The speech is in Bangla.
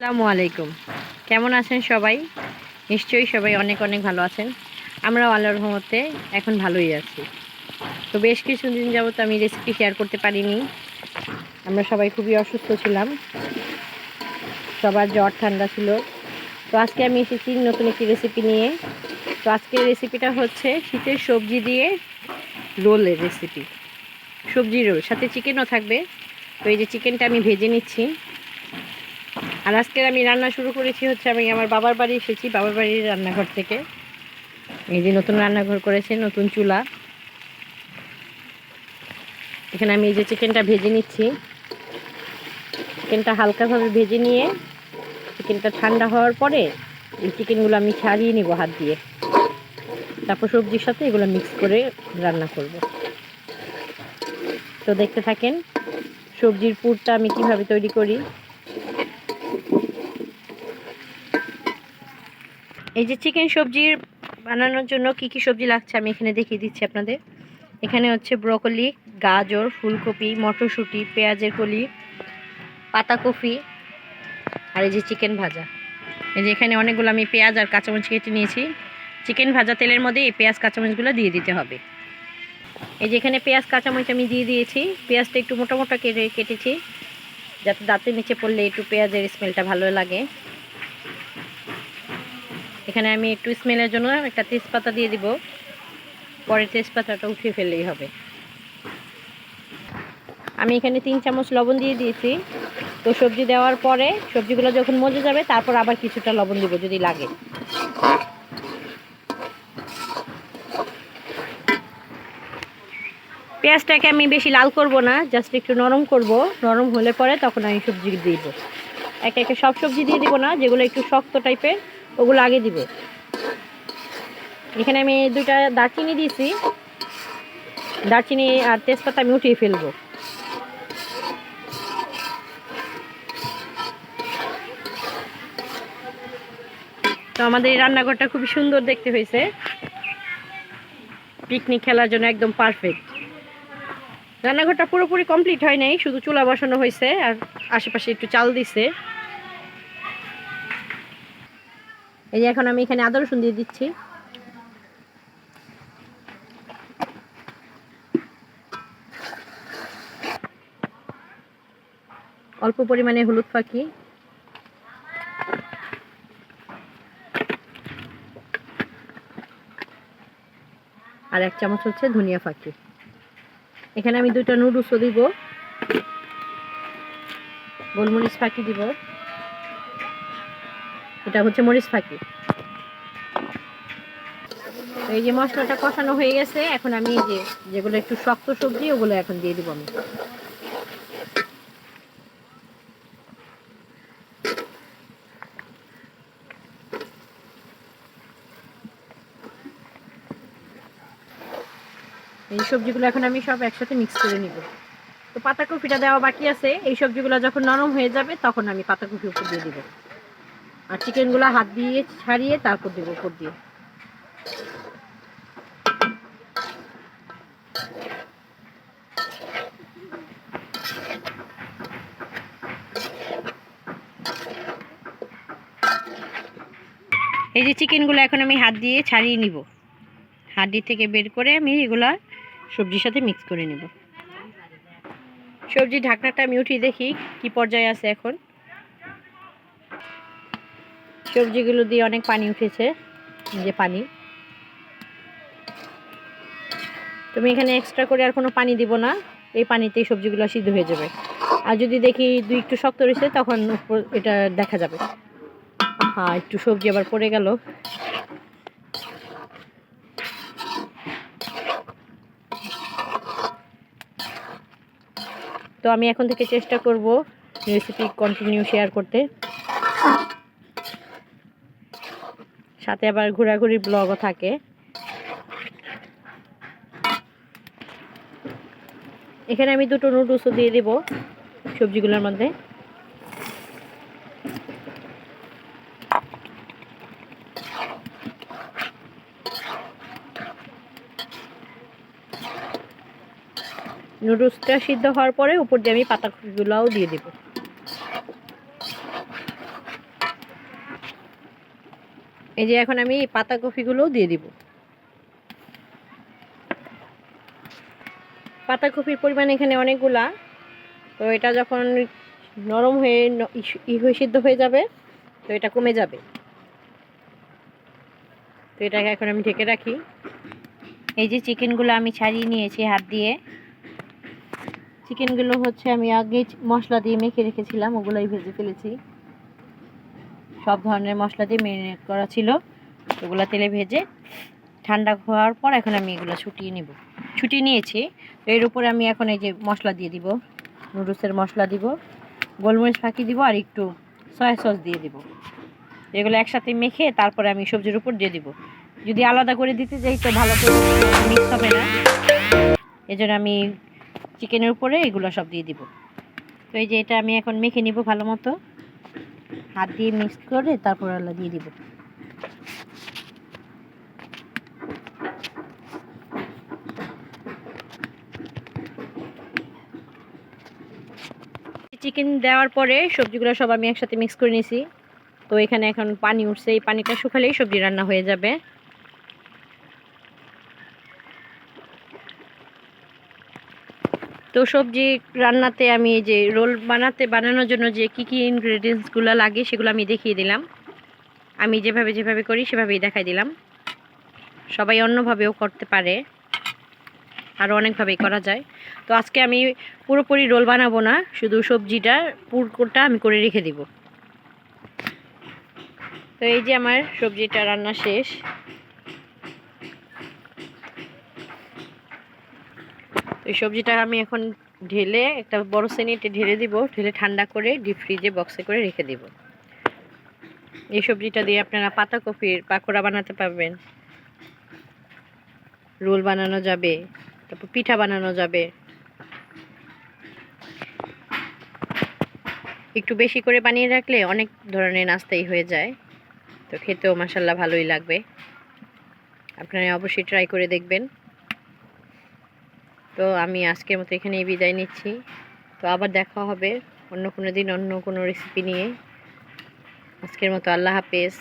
আসসালামু আলাইকুম। কেমন আছেন সবাই? নিশ্চয়ই সবাই অনেক অনেক ভালো আছেন। আমরাও আল্লাহর রহমতে এখন ভালোই আছি। তো বেশ কিছুদিন যাবত আমি রেসিপি শেয়ার করতে পারিনি। আমরা সবাই খুবই অসুস্থ ছিলাম। সবার জ্বর ঠান্ডা ছিল। তো আজকে আমি এসেছি নতুন একটি রেসিপি নিয়ে। তো আজকের রেসিপিটা হচ্ছে শীতের সবজি দিয়ে রোলের রেসিপি। সবজি রোল, সাথে চিকেনও থাকবে। তো এই যে চিকেনটা আমি ভেজে নিচ্ছি। আর আজকের আমি রান্না শুরু করেছি হচ্ছে আমি আমার বাবার বাড়ি এসেছি, বাবার বাড়ির রান্নাঘর থেকে। এই যে নতুন রান্নাঘর করেছে, নতুন চুলা। এখানে আমি এই যে চিকেনটা ভেজে নিচ্ছি। চিকেনটা হালকাভাবে ভেজে নিয়ে চিকেনটা ঠান্ডা হওয়ার পরে এই চিকেনগুলো আমি ছাড়িয়ে নিব হাত দিয়ে। তারপর সবজির সাথে এগুলো মিক্স করে রান্না করব। তো দেখতে থাকেন সবজির পুরটা আমি কিভাবে তৈরি করি। এই যে চিকেন সবজির বানানোর জন্য কি কি সবজি লাগছে আমি এখানে দেখিয়ে দিচ্ছি আপনাদের। এখানে হচ্ছে ব্রকলি, গাজর, ফুলকপি, মটরশুঁটি, পেঁয়াজের কলি, পাতাকপি, আর এই যে চিকেন ভাজা। এই যে এখানে অনেকগুলো আমি পেঁয়াজ আর কাঁচামরিচ কেটে নিয়েছি। চিকেন ভাজা তেলের মধ্যে এই পেঁয়াজ কাঁচামরিচগুলো দিয়ে দিতে হবে। এই যে এখানে পেঁয়াজ কাঁচামরিচ আমি দিয়ে দিয়েছি। পেঁয়াজটা একটু মোটা মোটা কেটেছি, যাতে দাঁতের নিচে পড়লে একটু পেঁয়াজের স্মেলটা ভালো লাগে। এখানে আমি একটু স্মেলের জন্য একটা তেজপাতা দিয়ে দিব। পরে তেজপাতাটা উঠিয়ে ফেললেই হবে। আমি এখানে 3 চামচ লবণ দিয়ে দিয়েছি। তো সবজি দেওয়ার পরে সবজিগুলো যখন মজে যাবে তারপর আবার কিছুটা লবণ দিব যদি লাগে। পেঁয়াজটাকে আমি বেশি লাল করব না, জাস্ট একটু নরম করব। নরম হলে পরে তখন আমি সবজি দিব। একে একে সব সবজি দিয়ে দিব না, যেগুলো একটু শক্ত টাইপের ওগুলো আগে দিব। এখানে আমি 2টা দারচিনি দিয়েছি। দারচিনি আর তেজপাতা আমি উঠিয়ে ফেলবো। তো আমাদের এই রান্নাঘরটা খুবই সুন্দর দেখতে হয়েছে। পিকনিক খেলার জন্য একদম পারফেক্ট। রান্নাঘরটা পুরোপুরি কমপ্লিট হয় নাই, শুধু চুলা বসানো হয়েছে আর আশেপাশে একটু চাল দিছে। এই যে এখন আমি এখানে আদা রসুন দিয়ে দিচ্ছি। অল্প পরিমাণে হলুদ ফাঁকি, আর 1 চামচ হচ্ছে ধনিয়া ফাঁকি। এখানে আমি 2টা নুডলসও দিব, গোলমরিচ ফাঁকি দিব। এটা হচ্ছে মরিচ ফাঁকি। এই যে মশলাটা কষানো হয়ে গেছে, এখন আমি এই যে যেগুলো একটু শক্ত সবজি ওগুলো এখন দিয়ে দিব আমি। এই সবজিগুলো এখন আমি সব একসাথে মিক্স করে নিব। তো পাতাকপিটা দেওয়া বাকি আছে। এই সবজিগুলো যখন নরম হয়ে যাবে তখন আমি পাতাকপি উপর দিয়ে দিব। আর চিকেনগুলো হাত দিয়ে ছাড়িয়ে তারপর দেবো উপর দিয়ে। এই যে চিকেনগুলো এখন আমি হাত দিয়ে ছাড়িয়ে নিব। হাড্ডি থেকে বের করে আমি এগুলা সবজির সাথে মিক্স করে নিব। সবজি ঢাকনাটা আমি উঠিয়ে দেখি কি পর্যায়ে আছে এখন। সবজিগুলো দিয়ে অনেক পানি উঠেছে, যে পানি। তুমি এখানে এক্সট্রা করে আর কোনো পানি দিব না, এই পানিতেই সবজিগুলো সিদ্ধ হয়ে যাবে। আর যদি দেখি একটু শক্ত রয়েছে তখন এটা দেখা যাবে। হ্যাঁ, একটু সবজি আবার পড়ে গেল। তো আমি এখন থেকে চেষ্টা করব রেসিপি কন্টিনিউ শেয়ার করতে, সাথে আবার ঘোরাঘুরি ব্লগও থাকে। এখানে আমি 2টো নুডলসও দিয়ে দেব সবজিগুলোর মধ্যে। নুডলসটা সিদ্ধ হওয়ার পরে উপর দিয়ে আমি পাতাকপিগুলোও দিয়ে দেব। এই যে এখন আমি পাতাকপিগুলো দিয়ে দিব। পাতাকপির পরিমাণ এখানে অনেকগুলা, তো এটা যখন নরম হয়ে সিদ্ধ হয়ে যাবে তো এটা কমে যাবে। তো এটাকে এখন আমি ঢেকে রাখি। এই যে চিকেনগুলো আমি ছাড়িয়ে নিয়েছি হাত দিয়ে। চিকেনগুলো হচ্ছে আমি আগে মশলা দিয়ে মেখে রেখেছিলাম, ওগুলোই ভেজে ফেলেছি। সব ধরনের মশলা দিয়ে ম্যারিনেট করা ছিল, ওগুলো তেলে ভেজে ঠান্ডা হওয়ার পর এখন আমি এগুলো ছুটিয়ে নিয়েছি। তো এর উপরে আমি এখন এই যে মশলা দিয়ে দিব, নুডলসের মশলা দিব, গোলমরিচ ফাঁকি দিব, আর একটু সয়া সস দিয়ে দিব। এগুলো একসাথে মেখে তারপরে আমি সবজির উপর দিয়ে দিব। যদি আলাদা করে দিতে যাই তো ভালো করে মিক্স হবে না, এজন্য আমি চিকেনের উপরে এগুলো সব দিয়ে দিব। তো এই যে এটা আমি এখন মেখে নিব ভালো মতো, হাত দিয়ে মিক্স করে তারপর আলাদা দিয়ে দিব। চিকেন দেওয়ার পরে সবজিগুলো সব আমি একসাথে মিক্স করে নিয়েছি। তো এখানে এখন পানি উঠছে, এই পানিটা শুকালেই সবজি রান্না হয়ে যাবে। তো সবজি রান্নাতে আমি এই যে রোল বানানোর জন্য যে কী ইনগ্রেডিয়েন্টসগুলো লাগে সেগুলো আমি দেখিয়ে দিলাম। আমি যেভাবে করি সেভাবেই দেখাই দিলাম। সবাই অন্যভাবেও করতে পারে, আরও অনেকভাবেই করা যায়। তো আজকে আমি পুরোপুরি রোল বানাবো না, শুধু সবজিটা পুরটা আমি করে রেখে দিব। তো এই যে আমার সবজিটা রান্না শেষ। এই সবজিটা আমি এখন ঢেলে একটা বড় শ্রেণীতে ঢেলে দিব, ঢেলে ঠান্ডা করে ডিপ ফ্রিজে বক্সে করে রেখে দিব। এই সবজিটা দিয়ে আপনারা পাতাকপির পাকোড়া বানাতে পারবেন, রোল বানানো যাবে, তারপর পিঠা বানানো যাবে। একটু বেশি করে বানিয়ে রাখলে অনেক ধরনের নাস্তাই হয়ে যায়। তো খেতেও মাশাআল্লাহ ভালোই লাগবে। আপনারা অবশ্যই ট্রাই করে দেখবেন। তো আমি আজকের মতো এখানেই বিদায় নিচ্ছি। তো আবার দেখা হবে অন্য কোনো দিন অন্য কোনো রেসিপি নিয়ে। আজকের মতো আল্লাহ হাফেজ।